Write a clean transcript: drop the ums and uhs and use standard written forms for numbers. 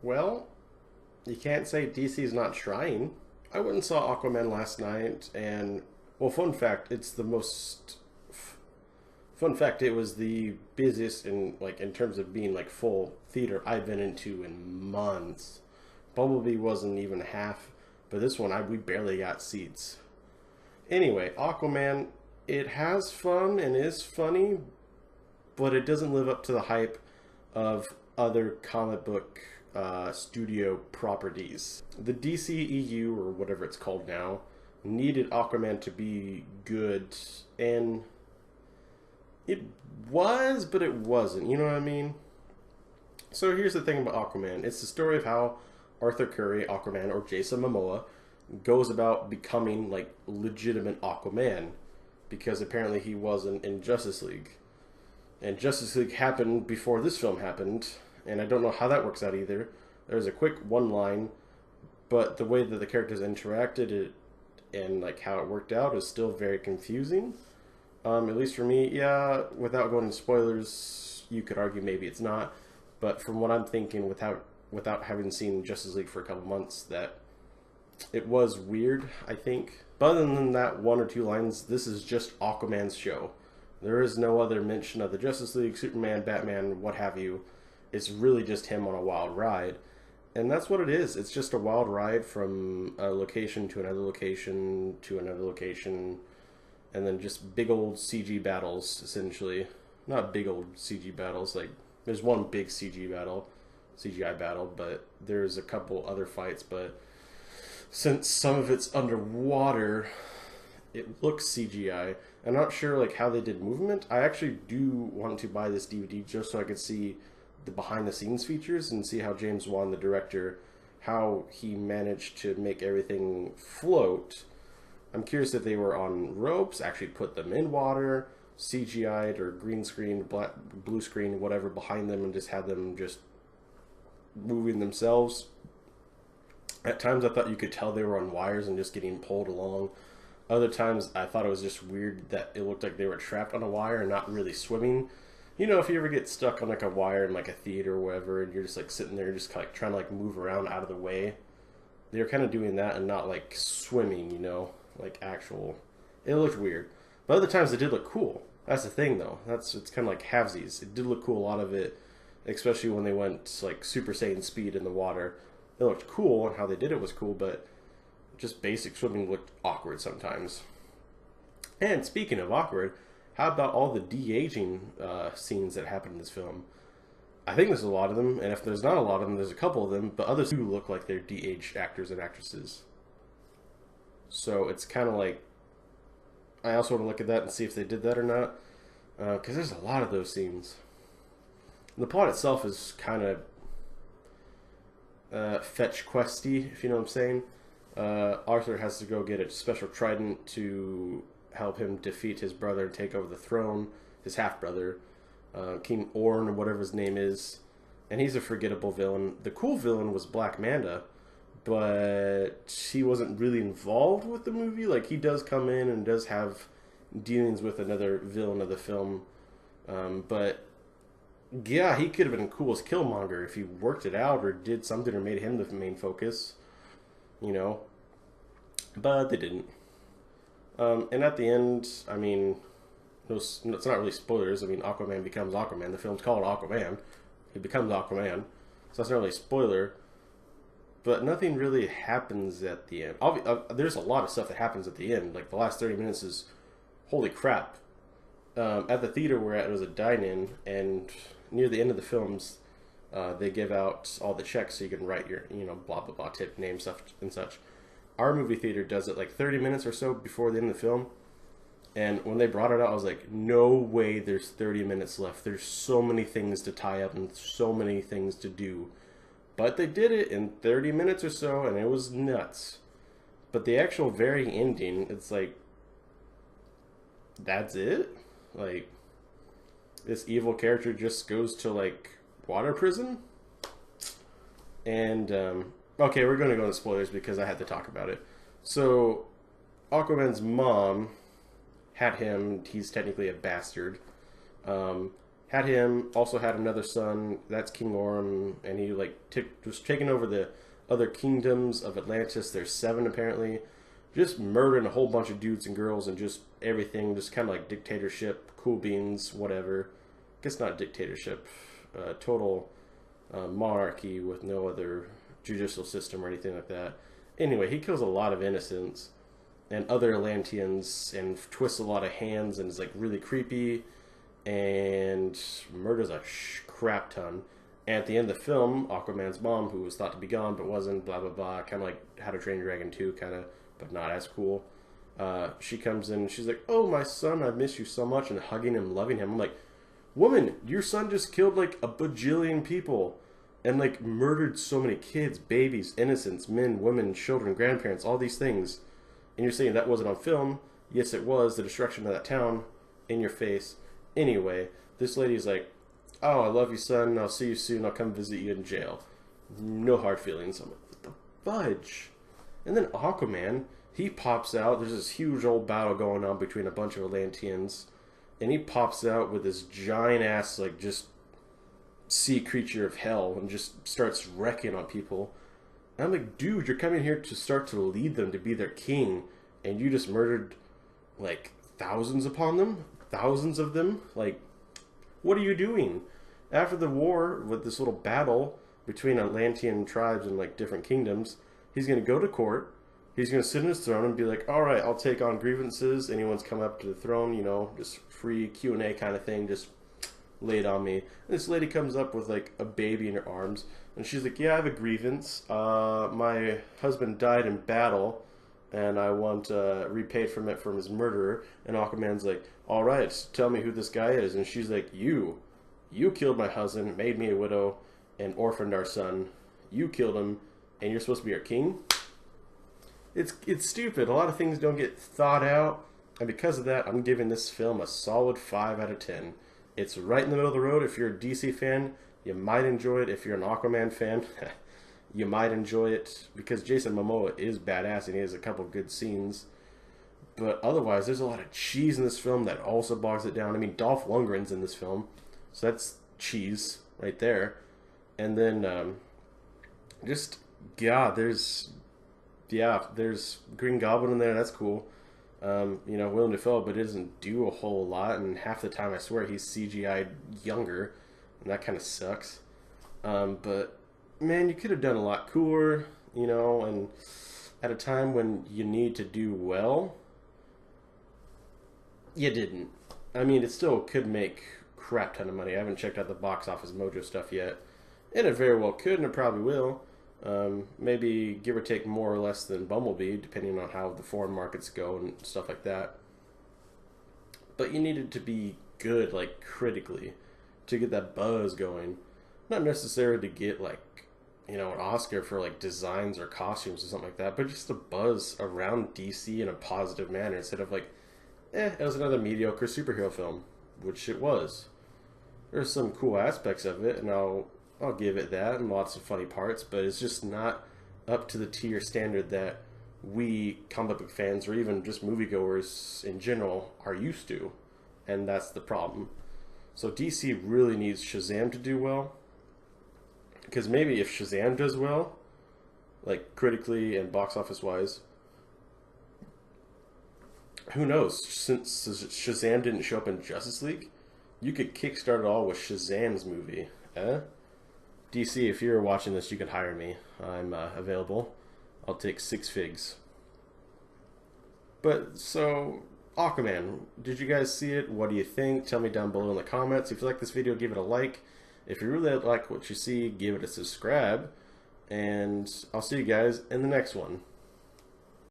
Well, you can't say DC's not trying. I went and saw Aquaman last night, and well, fun fact, it's the most fun fact. It was the busiest in terms of being like full theater I've been into in months. Bumblebee wasn't even half, but this one we barely got seats. Anyway, Aquaman, it has fun and is funny, but it doesn't live up to the hype of other comic book studio properties. The DCEU, or whatever it's called now, needed Aquaman to be good, and it was, but it wasn't. You know what I mean? So here's the thing about Aquaman. It's the story of how Arthur Curry, Aquaman, or Jason Momoa, goes about becoming like legitimate Aquaman, because apparently he wasn't in Justice League. And Justice League happened before this film happened, and I don't know how that works out either. There's a quick one line, but the way that the characters interacted and like how it worked out is still very confusing. At least for me, yeah, without going into spoilers, you could argue maybe it's not. But from what I'm thinking, without having seen Justice League for a couple months, that it was weird, I think. But other than that one or two lines, this is just Aquaman's show. There is no other mention of the Justice League, Superman, Batman, what have you. It's really just him on a wild ride. And that's what it is. It's just a wild ride from a location to another location to another location. And then just big old CG battles, essentially. Not big old CG battles. Like, there's one big CGI battle, but there's a couple other fights. But since some of it's underwater, it looks CGI. I'm not sure like how they did movement. I actually do want to buy this DVD just so I could see the behind the scenes features and see how James Wan, the director, how he managed to make everything float. I'm curious if they were on ropes, actually put them in water, CGI'd or green screen, blue screen, whatever behind them, and just had them just moving themselves. At times I thought you could tell they were on wires and just getting pulled along. Other times I thought it was just weird that it looked like they were trapped on a wire and not really swimming. You know, if you ever get stuck on like a wire in like a theater or whatever, and you're just like sitting there just like trying to like move around out of the way. They were kind of doing that and not like swimming, you know, like actual. It looked weird. But other times it did look cool. That's the thing though. It's kind of like halvesies. It did look cool, a lot of it, especially when they went like Super Saiyan speed in the water. It looked cool, and how they did it was cool, but just basic swimming looked awkward sometimes. And speaking of awkward, how about all the de-aging scenes that happen in this film? I think there's a lot of them, and if there's not a lot of them, there's a couple of them, but others do look like they're de-aged actors and actresses. So it's kind of like, I also want to look at that and see if they did that or not, because there's a lot of those scenes. And the plot itself is kind of fetch questy, if you know what I'm saying. Arthur has to go get a special trident to help him defeat his brother and take over the throne, his half-brother, King Orn, or whatever his name is. And he's a forgettable villain. The cool villain was Black Manta, but he wasn't really involved with the movie. Like, he does come in and does have dealings with another villain of the film. But yeah, he could have been cool as Killmonger if he worked it out or did something or made him the main focus, you know. But they didn't. And at the end, I mean, it's not really spoilers. I mean, Aquaman becomes Aquaman. The film's called Aquaman. He becomes Aquaman. So that's not really a spoiler. But nothing really happens at the end. There's a lot of stuff that happens at the end. Like, the last 30 minutes is, holy crap. At the theater we're at, it was a dine-in, and near the end of the films, they give out all the checks so you can write your, you know, blah, blah, blah, tip, name, stuff, and such. Our movie theater does it like 30 minutes or so before the end of the film. And when they brought it out, I was like, no way there's 30 minutes left. There's so many things to tie up and so many things to do. But they did it in 30 minutes or so, and it was nuts. But the actual very ending, it's like, that's it? Like, this evil character just goes to, like, water prison? And, okay, we're going to go into spoilers because I had to talk about it. So, Aquaman's mom had him, he's technically a bastard, Had him, also had another son, that's King Orm, and he like was taking over the other kingdoms of Atlantis. There's 7 apparently. Just murdering a whole bunch of dudes and girls and just everything, just kind of like dictatorship, cool beans, whatever. I guess not dictatorship, total monarchy with no other judicial system or anything like that. Anyway, he kills a lot of innocents and other Atlanteans and twists a lot of hands and is like really creepy and murders a crap ton. And at the end of the film, Aquaman's mom, who was thought to be gone but wasn't, blah blah blah, kind of like How to Train Your Dragon 2, kind of, but not as cool. She comes in and she's like, "Oh, my son, I miss you so much," and hugging him, loving him. I'm like, woman, your son just killed like a bajillion people and like murdered so many kids, babies, innocents, men, women, children, grandparents, all these things. And you're saying that wasn't on film? Yes, it was. The destruction of that town in your face. Anyway, this lady's like, "Oh, I love you, son. I'll see you soon. I'll come visit you in jail." No hard feelings. I'm like, what the fudge? And then Aquaman, he pops out. There's this huge old battle going on between a bunch of Atlanteans. And he pops out with this giant ass, like, just sea creature of hell and just starts wrecking on people. And I'm like, dude, you're coming here to start to lead them to be their king. And you just murdered, like, thousands upon them? Thousands of them? Like, what are you doing? After the war, with this little battle between Atlantean tribes and, like, different kingdoms, he's going to go to court. He's going to sit in his throne and be like, "All right, I'll take on grievances. Anyone's come up to the throne, you know, just free Q&A kind of thing. Just lay it on me." And this lady comes up with, like, a baby in her arms. And she's like, "Yeah, I have a grievance. My husband died in battle, and I want repaid from it from his murderer." And Aquaman's like, "All right, tell me who this guy is." And she's like, You killed my husband, made me a widow, and orphaned our son. You killed him, and you're supposed to be our king?" It's stupid. A lot of things don't get thought out, and because of that, I'm giving this film a solid 5 out of 10. It's right in the middle of the road. If you're a DC fan, you might enjoy it. If you're an Aquaman fan, you might enjoy it, because Jason Momoa is badass and he has a couple good scenes. But otherwise, there's a lot of cheese in this film that also bogs it down. I mean, Dolph Lundgren's in this film, so that's cheese right there. And then, just, God, there's Green Goblin in there. That's cool. You know, Willem Dafoe, but it doesn't do a whole lot. And half the time, I swear, he's CGI'd younger, and that kind of sucks. But man, you could have done a lot cooler, you know, and at a time when you need to do well, you didn't. I mean, it still could make crap ton of money. I haven't checked out the box office mojo stuff yet, and it very well could, and it probably will. Maybe give or take more or less than Bumblebee, depending on how the foreign markets go and stuff like that. But you needed to be good, like, critically, to get that buzz going. Not necessarily to get, like, you know, an Oscar for, like, designs or costumes or something like that, but just a buzz around DC in a positive manner, instead of, like, it was another mediocre superhero film, which it was. There's some cool aspects of it, and I'll give it that, and lots of funny parts, but it's just not up to the tier standard that we comic book fans, or even just moviegoers in general, are used to, and that's the problem. So DC really needs Shazam to do well, because maybe if Shazam does well, like critically and box office wise, who knows, since Shazam didn't show up in Justice League, you could kickstart it all with Shazam's movie, DC, if you're watching this, you can hire me. I'm available. I'll take 6 figs. But, so, Aquaman, did you guys see it? What do you think? Tell me down below in the comments. If you like this video, give it a like. If you really like what you see, give it a subscribe. And I'll see you guys in the next one.